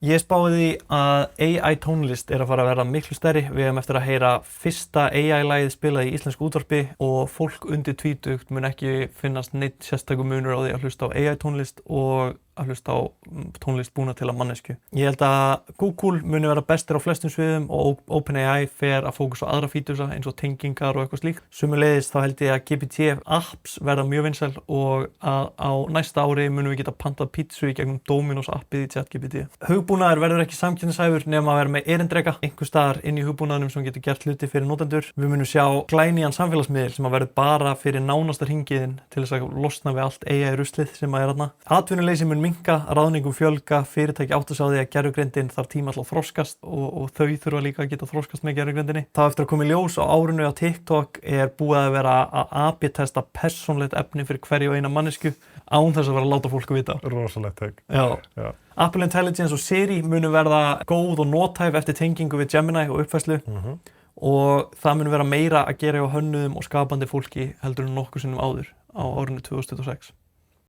Ég spáði því að AI tónlist að fara að verða miklu stærri. Við hefum eftir að heyra fyrsta AI-lagið spilað í íslensku útvarpi og fólk undir tvítugt mun ekki finnast neitt sérstakur munur á því að hlusta á AI tónlist og að hlusta á tónlist búna til af manneskju. Ég held að Google muni vera bestir á flestum sviðum og OpenAI fer að fókusa á aðra fítusa eins og tengingar og eitthvað slíkt. Sömuleiðis þá held ég að GPT apps verða mjög vinsæl og að á næsta ári munum við geta pantað pítsu í gegnum Dominos appið í ChatGPT. Hugbúnaður verður ekki samkeppnishæfur nema að vera með erindreka einhvers staðar inn í hugbúnaðinum sem getur gert hluti fyrir notendur. Við munum sjá glænýjan samfélagsmiðil sem að verður bara fyrir nánasta hringiðinn til þess að losna við allt AI-ruslið sem að er þarna. Atvinnuleysi mun minnka, ráðningum fjölga, fyrirtæki átta sig á því að gervigreindin þarf tíma til að þroskast og þau þurfa líka að geta þroskast með gervigreindinni. Það eftir að koma í ljós á árinu á TikTok er búið að vera að AB-testa persónulegt efni fyrir hverja og eina mannesku án þess að vera að láta fólk vita. Rosalegt teg. Já. Apple Intelligence og Siri munu verða góð og nothæf eftir tengingu við Gemini og uppfærslu og það munu vera meira að gera hjá hönnuðum og skapandi fólki heldur en nokkuð sinnum áður á árinu 2026.